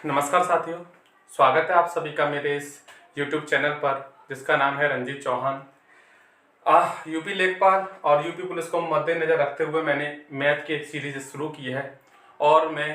नमस्कार साथियों, स्वागत है आप सभी का मेरे इस YouTube चैनल पर जिसका नाम है रंजीत चौहान। यूपी लेखपाल और यूपी पुलिस को मद्देनजर रखते हुए मैंने मैथ की एक सीरीज शुरू की है और मैं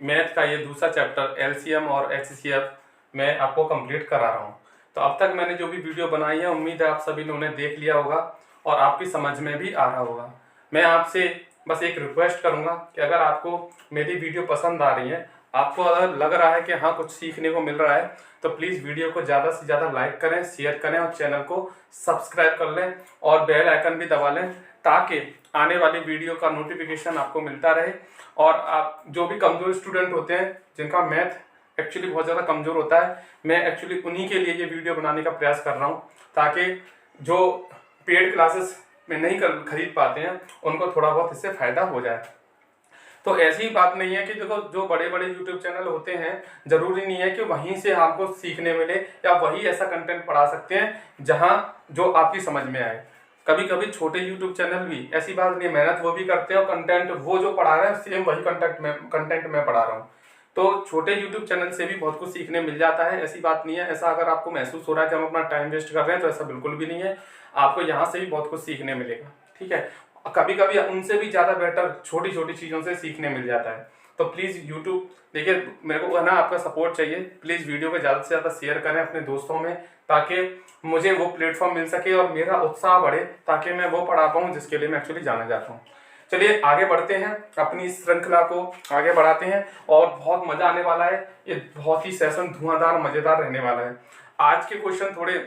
मैथ का ये दूसरा चैप्टर LCM और HCF मैं आपको कंप्लीट करा रहा हूँ। तो अब तक मैंने जो भी वीडियो बनाई है उम्मीद है आप सभी ने उन्हें देख लिया होगा और आपकी समझ में भी आ रहा होगा। मैं आपसे बस एक रिक्वेस्ट करूँगा कि अगर आपको मेरी वीडियो पसंद आ रही है, आपको अगर लग रहा है कि हाँ कुछ सीखने को मिल रहा है, तो प्लीज़ वीडियो को ज़्यादा से ज़्यादा लाइक करें, शेयर करें और चैनल को सब्सक्राइब कर लें और बेल आइकन भी दबा लें ताकि आने वाली वीडियो का नोटिफिकेशन आपको मिलता रहे। और आप जो भी कमज़ोर स्टूडेंट होते हैं जिनका मैथ एक्चुअली बहुत ज़्यादा कमज़ोर होता है, मैं एक्चुअली उन्हीं के लिए ये वीडियो बनाने का प्रयास कर रहा हूँ ताकि जो पेड क्लासेस में नहीं खरीद पाते हैं उनको थोड़ा बहुत इससे फ़ायदा हो जाए। तो ऐसी बात नहीं है कि देखो जो बड़े बड़े यूट्यूब चैनल होते हैं ज़रूरी नहीं है कि वहीं से आपको सीखने मिले या वही ऐसा कंटेंट पढ़ा सकते हैं जहां जो आपकी समझ में आए। कभी कभी छोटे यूट्यूब चैनल भी, ऐसी बात नहीं, मेहनत वो भी करते हैं और कंटेंट वो जो पढ़ा रहे हैं सेम वही कंटेंट मैं पढ़ा रहा हूँ। तो छोटे यूट्यूब चैनल से भी बहुत कुछ सीखने मिल जाता है, ऐसी बात नहीं है। ऐसा अगर आपको महसूस हो रहा है कि हम अपना टाइम वेस्ट कर रहे हैं तो ऐसा बिल्कुल भी नहीं है, आपको यहाँ से भी बहुत कुछ सीखने मिलेगा। ठीक है, कभी कभी उनसे भी ज़्यादा बेटर छोटी छोटी चीज़ों से सीखने मिल जाता है। तो प्लीज़ यूट्यूब देखिए, मेरे को ना आपका सपोर्ट चाहिए। प्लीज़ वीडियो को ज़्यादा से ज़्यादा शेयर करें अपने दोस्तों में ताकि मुझे वो प्लेटफॉर्म मिल सके और मेरा उत्साह बढ़े ताकि मैं वो पढ़ा पाऊँ जिसके लिए मैं एक्चुअली जाना चाहता हूँ। चलिए आगे बढ़ते हैं, अपनी श्रृंखला को आगे बढ़ाते हैं और बहुत मज़ा आने वाला है। ये बहुत ही सेशन धुआंधार मज़ेदार रहने वाला है। आज के क्वेश्चन थोड़े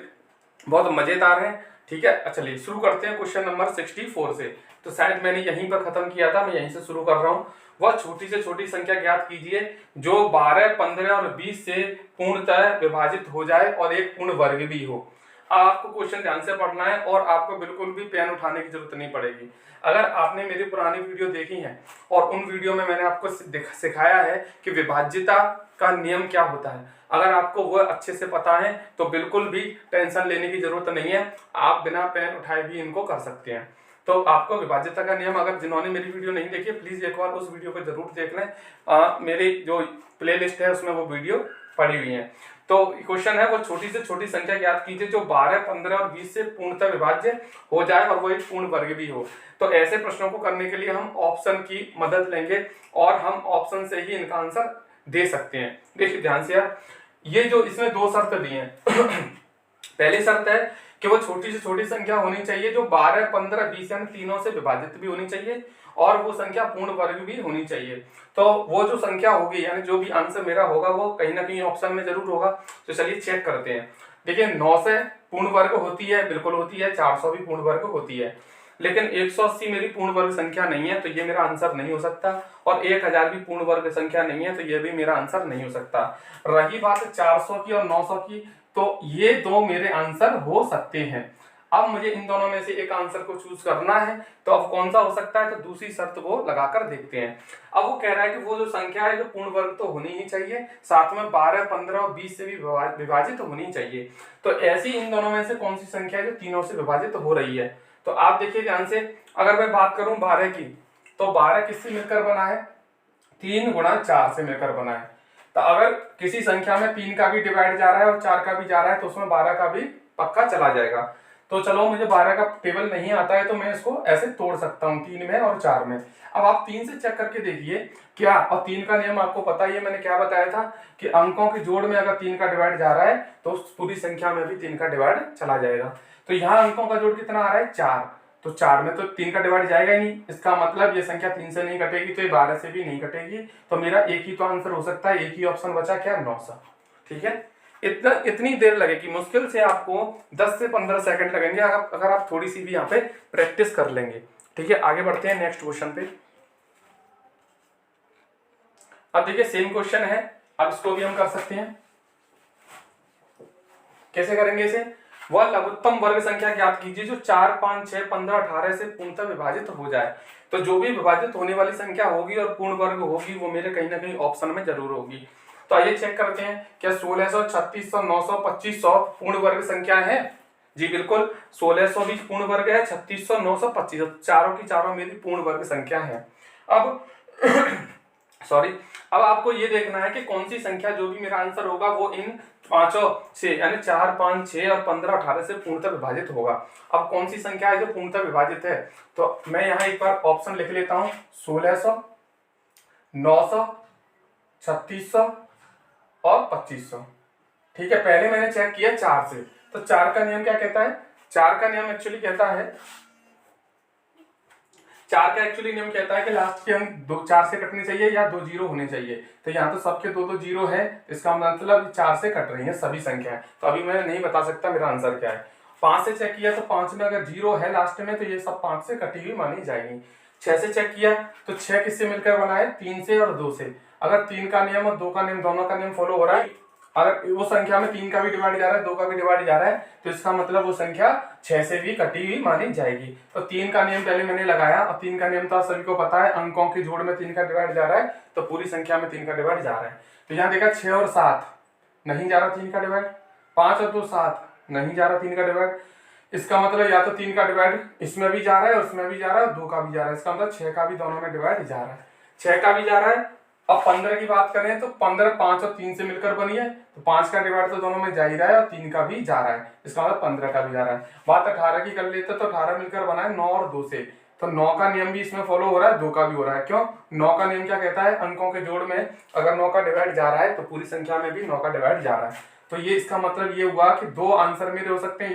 बहुत मज़ेदार हैं। ठीक है, चलिए शुरू करते हैं क्वेश्चन नंबर 64 से। तो शायद मैंने यहीं पर खत्म किया था, मैं यहीं से शुरू कर रहा हूँ। वह छोटी से छोटी संख्या ज्ञात कीजिए जो 12, 15 और 20 से पूर्णतः विभाजित हो जाए और एक पूर्ण वर्ग भी हो। आपको क्वेश्चन ध्यान से पढ़ना है और आपको बिल्कुल भी पेन उठाने की जरूरत नहीं पड़ेगी। अगर आपने मेरी पुरानी वीडियो देखी है और उन वीडियो में मैंने आपको सिखाया है कि विभाज्यता का नियम क्या होता है, अगर आपको वह अच्छे से पता है तो बिल्कुल भी टेंशन लेने की जरूरत नहीं है, आप बिना पेन उठाए भी इनको कर सकते हैं। तो आपको विभाज्यता का नियम, अगर जिन्होंने मेरी वीडियो नहीं देखी प्लीज एक बार उस वीडियो को जरूर देख लें। मेरी जो प्लेलिस्ट है उसमें वो वीडियो पड़ी हुई है। तो क्वेश्चन है, वो छोटी से छोटी संख्या ज्ञात कीजिए जो 12, 15 और 20 से पूर्णतः विभाज्य हो जाए और वो एक पूर्ण वर्ग भी हो। तो ऐसे प्रश्नों को करने के लिए हम ऑप्शन की मदद लेंगे और हम ऑप्शन से ही इनका आंसर दे सकते हैं। देखिए ध्यान से यार, ये जो इसमें दो शर्त दी हैं पहली शर्त है कि वो छोटी से छोटी संख्या होनी चाहिए जो 12, 15, 20 यानी तीनों से विभाजित भी होनी चाहिए और वो संख्या पूर्ण वर्ग भी होनी चाहिए। तो वो जो संख्या होगी यानी जो भी आंसर मेरा होगा वो कहीं ना कहीं ऑप्शन में जरूर होगा। तो चलिए चेक करते हैं। देखिए 9 से पूर्ण वर्ग होती है, बिल्कुल होती है। 400 भी पूर्ण वर्ग होती है, लेकिन 180 मेरी पूर्ण वर्ग संख्या नहीं है तो ये मेरा आंसर नहीं हो सकता। और 1000 भी पूर्ण वर्ग संख्या नहीं है तो ये भी मेरा आंसर नहीं हो सकता। रही बात 400 की और 900 की, तो ये दो मेरे आंसर हो सकते हैं। अब मुझे इन दोनों में से एक आंसर को चूज करना है, तो अब कौन सा हो सकता है, तो दूसरी शर्त को लगाकर देखते हैं। अब वो कह रहा है कि वो जो संख्या है जो पूर्ण वर्ग तो होनी ही चाहिए, साथ में 12, 15 और 20 से भी विभाजित होनी चाहिए। तो ऐसी इन दोनों में से कौन सी संख्या है जो तीनों से विभाजित हो रही है। तो आप देखिए ध्यान से, अगर मैं बात करूं 12 की, तो 12 किससे मिलकर बना है, 3 गुणा 4 से मिलकर बना है। तो अगर किसी संख्या में 3 का भी डिवाइड जा रहा है और 4 का भी जा रहा है तो उसमें 12 का भी पक्का चला जाएगा। तो चलो मुझे 12 का टेबल नहीं आता है तो मैं इसको ऐसे तोड़ सकता हूँ 3 में और 4 में। अब आप 3 से चेक करके देखिए क्या, और 3 का नियम आपको पता ही है, मैंने क्या बताया था कि अंकों के जोड़ में अगर 3 का डिवाइड जा रहा है तो उस पूरी संख्या में भी 3 का डिवाइड चला जाएगा। तो यहाँ अंकों का जोड़ कितना आ रहा है, 4। तो 4 में तो 3 का डिवाइड जाएगा ही नहीं, इसका मतलब ये संख्या 3 से नहीं कटेगी तो ये 12 से भी नहीं कटेगी। तो मेरा एक ही तो आंसर हो सकता है, एक ही ऑप्शन बचा, क्या, 900। ठीक है, इतनी देर लगेगी, मुश्किल से आपको 10 से 15 सेकंड लगेंगे अगर आप थोड़ी सी भी यहाँ पे प्रैक्टिस कर लेंगे। ठीक है, आगे बढ़ते हैं नेक्स्ट क्वेश्चन पे। अब देखिए सेम क्वेश्चन है, अब इसको भी हम कर सकते हैं। कैसे करेंगे इसे, वह लघुत्तम वर्ग संख्या ज्ञात कीजिए जो 4, 5, 6, 15, 18 से पूर्णतः विभाजित हो जाए। तो जो भी विभाजित होने वाली संख्या होगी और पूर्ण वर्ग होगी वो मेरे कहीं ना कहीं ऑप्शन में जरूर होगी। तो आइए चेक करते हैं, क्या 1600, 3600, 900, 2500 पूर्ण वर्ग संख्या है। जी बिल्कुल, 1600 भी पूर्ण वर्ग है, 3600, 900, 2500 चारों की चारों मेरी पूर्ण वर्ग संख्या है। अब सॉरी, अब आपको ये देखना है कि कौन सी संख्या जो भी मेरा आंसर होगा वो इन पांचों से यानी 4, 5, 6 और 15, 18 से पूर्णतः विभाजित होगा। अब कौन सी संख्या है जो पूर्णतः विभाजित है, तो मैं यहाँ एक बार ऑप्शन लिख लेता हूँ, 1600, 900, 3600 और 2500। ठीक है, पहले मैंने चेक किया 4 से, तो 4 का नियम क्या कहता है, 4 का नियम एक्चुअली कहता है, 4 का एक्चुअली नियम कहता है कि लास्ट के अंक 4 से कटने चाहिए या 2 जीरो होने चाहिए। तो यहाँ तो सबके 2 जीरो है, इसका मतलब 4 से कट रही है सभी संख्याएं। तो अभी मैं नहीं बता सकता मेरा आंसर क्या है। 5 से चेक किया तो 5 में अगर जीरो है लास्ट में तो ये सब 5 से कटी हुई मानी जाएगी। 6 से चेक किया तो 6 किससे मिलकर बना है, 3 से और 2 से। अगर 3 का नियम और 2 का नियम दोनों का नियम फॉलो हो रहा है, अगर वो संख्या में 3 का भी डिवाइड जा रहा है, 2 का भी डिवाइड जा रहा है, तो इसका मतलब वो संख्या 6 से भी कटी हुई मानी जाएगी। तो 3 का नियम पहले मैंने लगाया, और 3 का नियम तो सभी को पता है, अंकों के जोड़ में 3 का डिवाइड जा रहा है तो पूरी संख्या में 3 का डिवाइड जा रहा है। तो यहाँ देखा 6 और 7 नहीं जा रहा 3 का डिवाइड, 5 और 2 7 नहीं जा रहा 3 का डिवाइड। इसका मतलब या तो 3 का डिवाइड इसमें भी जा रहा है, उसमें भी जा रहा है, 2 का भी जा रहा है, इसका मतलब 6 का भी दोनों में डिवाइड जा रहा है, 6 का भी जा रहा है। अब 15 की बात करें तो 15 5 और 3 से मिलकर बनी है, तो 5 का डिवाइड तो दोनों में जा ही रहा है और 3 का भी जा रहा है, इसका मतलब 15 का भी जा रहा है। बात 18 की कर लेते तो 18 मिलकर बना है 9 और 2 से, तो 9 का नियम भी इसमें फॉलो हो रहा है, 2 का भी हो रहा है। क्यों, 9 का नियम क्या कहता है, अंकों के जोड़ में अगर 9 का डिवाइड जा रहा है तो पूरी संख्या में भी 9 का डिवाइड जा रहा है। तो ये इसका मतलब ये हुआ कि 2 आंसर मेरे हो सकते हैं,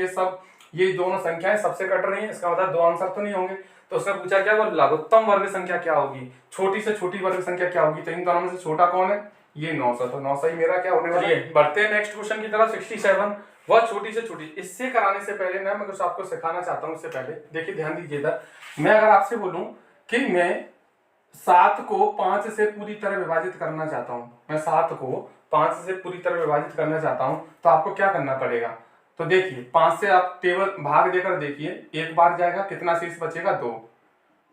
ये दोनों संख्याएं सबसे कट रही हैं, इसका मतलब 2 आंसर तो नहीं होंगे। तो उसने पूछा क्या, वो लघुत्तम वर्ग संख्या क्या होगी, छोटी से छोटी वर्ग संख्या क्या होगी, तो इन दोनों में से छोटा कौन है, ये 900, तो 900 ही मेरा क्या होने वाला है। बढ़ते हैं नेक्स्ट क्वेश्चन की तरफ। 67 वह छोटी से छोटी, इससे कराने से पहले ना मैं कुछ आपको सिखाना चाहता हूँ। इससे पहले देखिए ध्यान दीजिएगा, मैं अगर आपसे बोलूं कि मैं 7 को 5 से पूरी तरह विभाजित करना चाहता हूँ, मैं 7 को 5 से पूरी तरह विभाजित करना चाहता हूँ, तो आपको क्या करना पड़ेगा, तो देखिए 5 से आप टेबल भाग देकर देखिए, एक बार जाएगा, कितना शेष बचेगा, 2।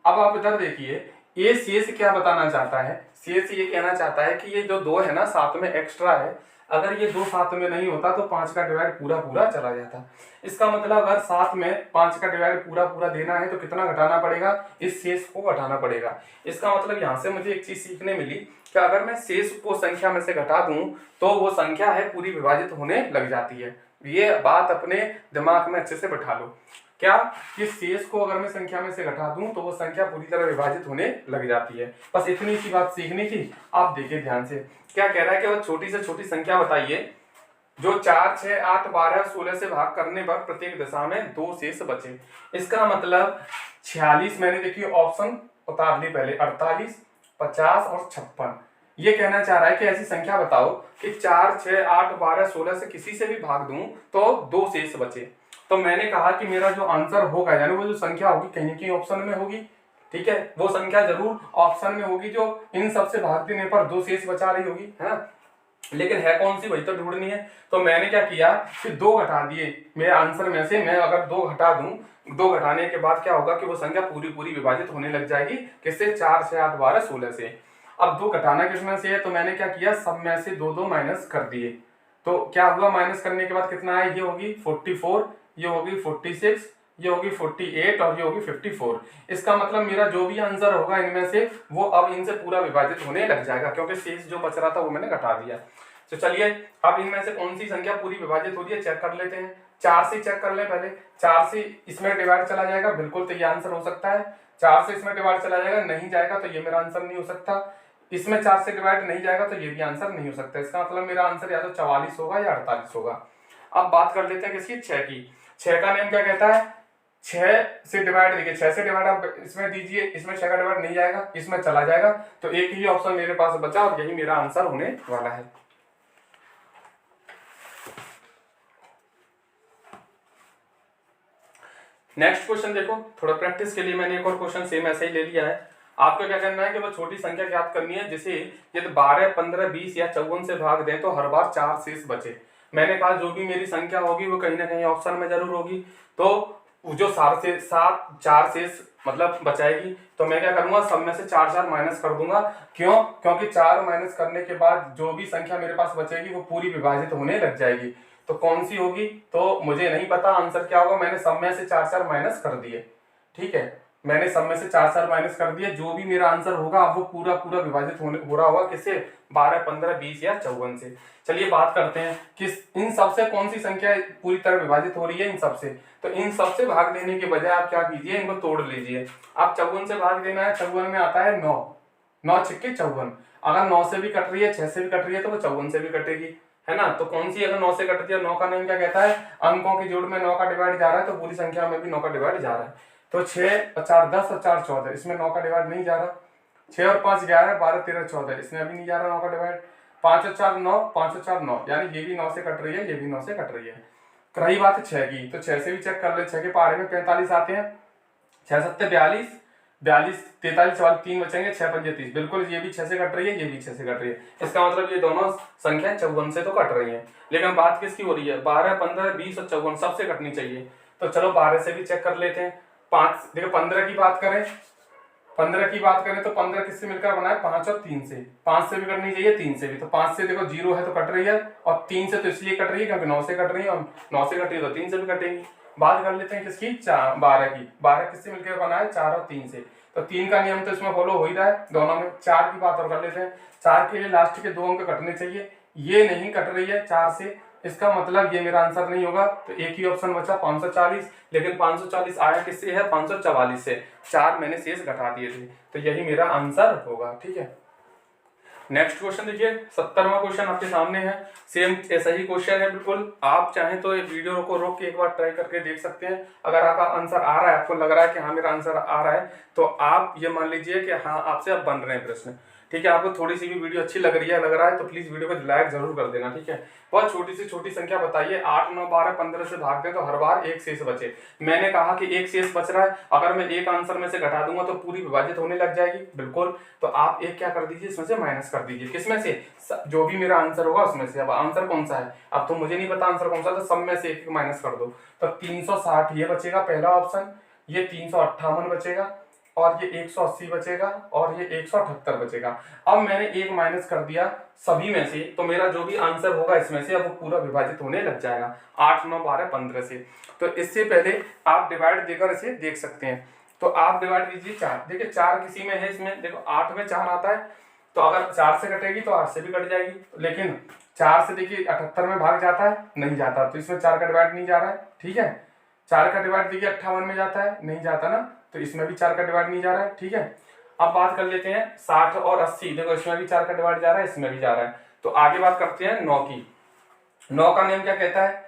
अब आप इधर देखिए, ये शेष क्या बताना चाहता है, शेष ये कहना चाहता है कि ये जो 2 है ना, 7 में एक्स्ट्रा है, अगर ये 2 7 में नहीं होता तो 5 का डिवाइड पूरा पूरा चला जाता। इसका मतलब अगर 7 में 5 का डिवाइड पूरा पूरा देना है तो कितना घटाना पड़ेगा, इस शेष को घटाना पड़ेगा। इसका मतलब यहाँ से मुझे एक चीज सीखने मिली कि अगर मैं शेष को संख्या में से घटा दूं तो वो संख्या है पूरी विभाजित होने लग जाती है। ये बात अपने दिमाग में अच्छे से बैठा लो, क्या कि शेष को अगर मैं संख्या में से घटा दूं तो वो संख्या पूरी तरह विभाजित होने लग जाती है। बस इतनी सी बात सीखनी थी। आप देखिए ध्यान से, क्या कह रहा है कि वो छोटी से छोटी संख्या बताइए जो 4, 6, 8, 12, 16 से भाग करने पर प्रत्येक दिशा में 2 शेष बचे। इसका मतलब 46, मैंने देखिए ऑप्शन उतार ली पहले, 48, 50 और 56। ये कहना चाह रहा है कि ऐसी संख्या बताओ कि 4, 6, 8, 12, 16 से किसी से भी भाग दूं तो 2 शेष बचे। तो मैंने कहा कि मेरा जो आंसर होगा, यानी वो जो संख्या होगी कहीं ना कहीं ऑप्शन में होगी। ठीक है, वो संख्या जरूर ऑप्शन में होगी जो इन सबसे भाग देने पर 2 शेष बचा रही होगी, है ना। लेकिन है कौन सी, वही तो ढूंढनी है। तो मैंने क्या किया कि 2 घटा दिए मेरे आंसर में से। मैं अगर 2 घटा दूं, 2 घटाने के बाद क्या होगा कि वो संख्या पूरी पूरी विभाजित होने लग जाएगी। किससे, 4, 6, 8, 12, 16 से। अब 2 घटाना किसमें से है, तो मैंने क्या किया, सब में से 2 माइनस कर दिए। तो क्या हुआ, माइनस करने के बाद कितना है, ये होगी 44, ये होगी 46, ये होगी 48 और ये होगी 54। इसका मतलब मेरा जो भी आंसर होगा इनमें से वो अब इनसे पूरा विभाजित होने लग जाएगा, क्योंकि शेष जो बच रहा था वो मैंने घटा दिया। तो चलिए अब इनमें से कौन सी संख्या पूरी विभाजित हो रही है चेक कर लेते हैं। 4 से चेक कर लें पहले, 4 से इसमें डिवाइड चला जाएगा, बिल्कुल तो ये आंसर हो सकता है। 4 से इसमें डिवाइड चला जाएगा, नहीं जाएगा तो ये मेरा आंसर नहीं हो सकता। इसमें 4 से डिवाइड नहीं जाएगा तो ये भी आंसर नहीं हो सकता। इसका मतलब मेरा आंसर या तो 44 होगा या 48 होगा। अब बात कर लेते हैं किसकी, 6 की। 6 का नियम क्या कहता है, 6 से डिवाइड, देखिए 6 से डिवाइड आप इसमें दीजिए, इसमें 6 का डिवाइड नहीं जाएगा, इसमें चला जाएगा, तो एक ही ऑप्शन मेरे पास बचा और यही मेरा आंसर होने वाला है। नेक्स्ट क्वेश्चन देखो, थोड़ा प्रैक्टिस के लिए मैंने एक और क्वेश्चन सेम ऐसे ही ले लिया है। आपको क्या करना है कि वो छोटी संख्या ज्ञात करनी है, जैसे यदि 12, 15, 20 या 54 से भाग दें तो हर बार 4 शेष बचे। मैंने कहा जो भी मेरी संख्या होगी वो कहीं ना कहीं ऑप्शन में जरूर होगी, तो जो 4 शेष मतलब बचाएगी, तो मैं क्या करूंगा, सब में से 4 4 माइनस कर दूंगा। क्यों, क्योंकि 4 माइनस करने के बाद जो भी संख्या मेरे पास बचेगी वो पूरी विभाजित होने लग जाएगी। तो कौन सी होगी, तो मुझे नहीं पता आंसर क्या होगा, मैंने सब में से 4 4 माइनस कर दिए। ठीक है, मैंने सब में से 4 4 माइनस कर दिया, जो भी मेरा आंसर होगा अब वो पूरा पूरा विभाजित हो रहा होगा किससे, 12, 15, 20 या 54 से। चलिए बात करते हैं कि इन सबसे कौन सी संख्या पूरी तरह विभाजित हो रही है इन सबसे। तो इन सबसे भाग देने के बजाय आप क्या कीजिए, इनको तोड़ लीजिए। आप 54 से भाग देना है, 54 में आता है 9, 9 छिक्के 54। अगर 9 से भी कट रही है, 6 से भी कट रही है, तो वो 54 से भी कटेगी, है ना। तो कौन सी अगर 9 से कटती है, 9 का नेम क्या कहता है, अंकों की जोड़ में 9 का डिवाइड जा रहा है, तो पूरी संख्या में भी 9 का डिवाइड जा रहा है। तो 6 और 4 10 और 4 14, इसमें 9 का डिवाइड नहीं जा रहा। 6 और 5 11, 12 13 14, इसमें अभी नहीं जा रहा 9 का डिवाइड। 5 और 4 9, 5 और 4 9, यानी ये भी 9 से कट रही है, ये भी 9 से कट रही है। रही बात है 6 की, तो 6 से भी चेक कर ले। 6 के पहाड़े में 45 आते हैं, 6 7 42, 42 43 वाले 3 बचेंगे, 6 5 30, बिल्कुल ये भी 6 से कट रही है, ये भी 6 से कट रही है। इसका मतलब ये दोनों संख्या 54 से तो कट रही है। लेकिन बात किसकी हो रही है, 12, 15, 20 और 54 सबसे कटनी चाहिए। तो चलो 12 से भी चेक कर लेते हैं। 5 देखो 15 की बात करें, 15 की बात करें तो 15 किससे मिलकर बना है, 5 और 3 से। 5 से भी कटनी चाहिए, 3 से भी। तो 5 से देखो 0 है तो कट रही है, और 3 से तो इसलिए कट रही है क्योंकि 9 से कट रही है, और 9 से कट रही है तो 3 से भी कटेगी। बात कर लेते हैं किसकी, 12 की। 12 किससे मिलकर बना है, 4 और 3 से। तो 3 का नियम तो इसमें फॉलो हो ही रहा है दोनों में। 4 की बात और कर लेते हैं। 4 के लिए लास्ट के 2 अंक कटने चाहिए, ये नहीं कट रही है 4 से, इसका मतलब ये मेरा आंसर नहीं होगा। तो एक ही ऑप्शन बचा 540, लेकिन 540 आया किससे है, 544 से। 4 मैंने शेष घटा दिए थे, तो यही मेरा आंसर होगा। ठीक है, नेक्स्ट क्वेश्चन देखिए, 70वां क्वेश्चन आपके सामने है। सेम ऐसा ही क्वेश्चन है बिल्कुल। आप चाहें तो ये वीडियो को रोक के एक बार ट्राई करके देख सकते हैं। अगर आपका आंसर आ रहा है, आपको लग रहा है कि हाँ मेरा आंसर आ रहा है, तो आप ये मान लीजिए कि हाँ आपसे अब बन रहे हैं प्रश्न। ठीक है, आपको थोड़ी सी भी वीडियो अच्छी लग रही है, लग रहा है, तो प्लीज वीडियो को लाइक जरूर कर देना। ठीक है, बहुत छोटी सी छोटी संख्या बताइए, 8 9 12 15 से भाग दें तो हर बार एक शेष बचे। मैंने कहा कि एक शेष बच रहा है, अगर मैं एक आंसर में से घटा दूंगा तो पूरी विभाजित होने लग जाएगी, बिल्कुल। तो आप एक क्या कर दीजिए, इसमें से माइनस कर दीजिए। किसमें से, जो भी मेरा आंसर होगा उसमें से। अब आंसर कौन सा है, अब तो मुझे नहीं पता आंसर कौन सा, तो सब में से एक माइनस कर दो। तो 360 ये बचेगा पहला ऑप्शन, ये 358 बचेगा, और ये 180 बचेगा, और ये 178 बचेगा। अब मैंने एक माइनस कर दिया सभी में से, तो मेरा जो भी आंसर होगा इसमें से अब वो पूरा विभाजित होने लग जाएगा 8 9 12 15 से। तो इससे पहले आप डिवाइड देकर इसे देख सकते हैं। तो आप डिवाइड दीजिए 4, देखिए 4 किसी में है, इसमें देखो 8 में 4 आता है, तो अगर 4 से कटेगी तो 8 से भी कट जाएगी। लेकिन 4 से देखिए 78 में भाग जाता है, नहीं जाता, तो इसमें 4 का डिवाइड नहीं जा रहा है। ठीक है, 4 का डिवाइड देखिए 58 में जाता है, नहीं जाता ना, तो इसमें भी 4 का डिवाइड नहीं जा रहा है। ठीक है, अब बात कर लेते हैं 60 और 80, देखो इसमें भी 4 का डिवाइड जा रहा है, इसमें भी जा रहा है। तो आगे बात करते हैं 9 की। 9 का नियम क्या कहता है,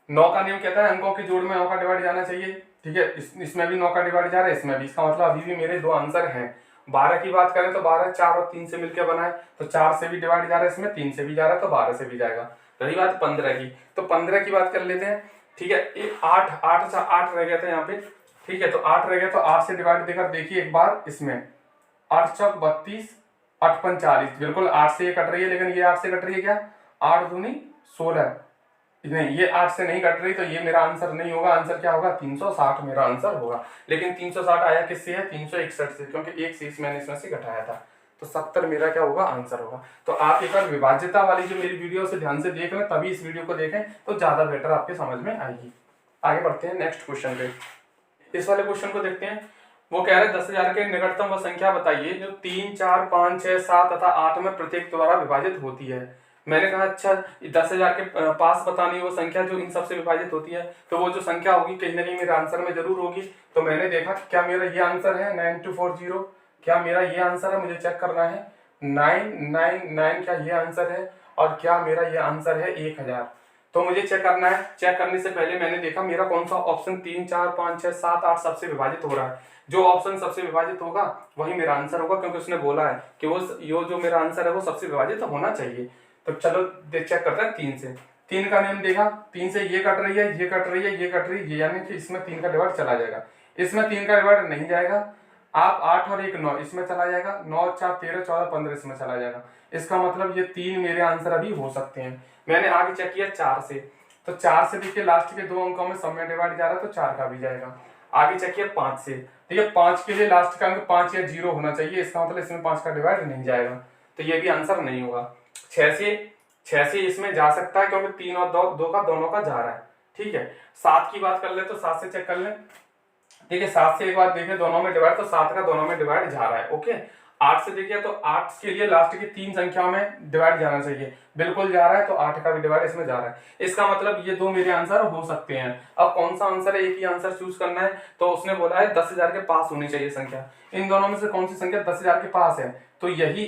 9 का नियम कहता है अंकों के जोड़ में 9 का डिवाइड जाना चाहिए। ठीक है, इसमें भी 9 का डिवाइड जा रहा है, इसमें भी। इसका मतलब अभी भी मेरे दो आंसर हैं। 12 की बात करें तो 12 4 और 3 से मिलकर बना है, तो 4 से भी डिवाइड जा रहा है, इसमें 3 से भी जा रहा है, तो 12 से भी जाएगा। रही बात 15 की, तो 15 की बात कर लेते हैं। ठीक है, 8 रह गया था यहाँ पे। ठीक है, तो 8 रह गया, तो 8 से डिवाइड देकर देखिए एक बार इसमें। 8 चौक 32, 8 पंच 40, बिल्कुल 8 से ये कट रही है, लेकिन ये 8 से कट रही है क्या, 8 दूनी 16, नहीं ये 8 से नहीं कट रही, तो ये मेरा आंसर नहीं होगा। आंसर क्या होगा, 360 मेरा आंसर होगा। लेकिन 360 आया किससे है, 361 से, क्योंकि एक शेष मैंने इसमें से घटाया था। तो 70 मेरा क्या होगा, आंसर होगा। तो आप एक बार विभाज्यता वाली जो मेरी वीडियो से ध्यान से देख लें, तभी इस वीडियो को देखें, तो ज्यादा बेटर आपके समझ में आएगी। आगे बढ़ते हैं नेक्स्ट क्वेश्चन पे। इस वाले क्वेश्चन को देखते हैं। वो कह रहे 10,000 के निकटतम वह संख्या बताइए जो 3 4 5 6 7 तथा 8 में प्रत्येक द्वारा विभाजित होती है। मैंने कहा अच्छा 10,000 के पास बतानी वो संख्या जो इन सबसे विभाजित होती है, तो वो जो संख्या होगी कहीं ना कहीं मेरे आंसर में जरूर होगी। तो मैंने देखा क्या मेरा ये आंसर है 9240, क्या मेरा ये आंसर है, मुझे चेक करना है 999, क्या ये आंसर है, और क्या मेरा ये आंसर है 1000। तो मुझे चेक करना है। चेक करने से पहले मैंने देखा मेरा कौन सा ऑप्शन 3 4 5 6 7 8 सबसे विभाजित हो रहा है। जो ऑप्शन सबसे विभाजित होगा वही मेरा आंसर होगा, क्योंकि उसने बोला है कि वो जो मेरा आंसर है वो सबसे विभाजित होना चाहिए। तो चलो चेक करते हैं 3 से। 3 का नियम देखा, 3 से ये कट रही है, ये कट रही है, ये कट रही है, यानी कि इसमें 3 का डिवाइड चला जाएगा, इसमें 3 का डिवाइड नहीं जाएगा। आप 8 और 1 9 इसमें चला जाएगा, 9 4 13 14 15 इसमें चला जाएगा। इसका मतलब ये 3 मेरे आंसर अभी हो सकते हैं। मैंने आगे चेक किया 4 से, तो 4 से देखिए लास्ट के 2 अंकों में सब में डिवाइड जा रहा है, तो 4 का भी जाएगा। आगे चेक किया 5 से, ठीक है 5 के लिए लास्ट का अंक 5 या 0 होना चाहिए, इसका मतलब इसमें 5 का डिवाइड नहीं जाएगा, तो ये भी आंसर नहीं होगा। 6 से इसमें जा सकता है क्योंकि 3 और 2 का दोनों का जा रहा है। ठीक है, 7 की बात कर ले तो 7 से चेक कर ले, देखिए 7 से एक बार देखिए दोनों में डिवाइड, तो 7 का दोनों में डिवाइड जा रहा है। ओके, 8 से देखिए तो 8 के लिए लास्ट की 3 संख्याओं में डिवाइड जाना चाहिए, बिल्कुल जा रहा है, तो 8 का भी डिवाइड इसमें जा रहा है। इसका मतलब ये दो मेरे आंसर हो सकते हैं। अब कौन सा आंसर है, एक ही आंसर चूज करना है। तो उसने बोला है 10,000 के पास होनी चाहिए संख्या, इन दोनों में से कौन सी संख्या 10,000 के पास है, तो यही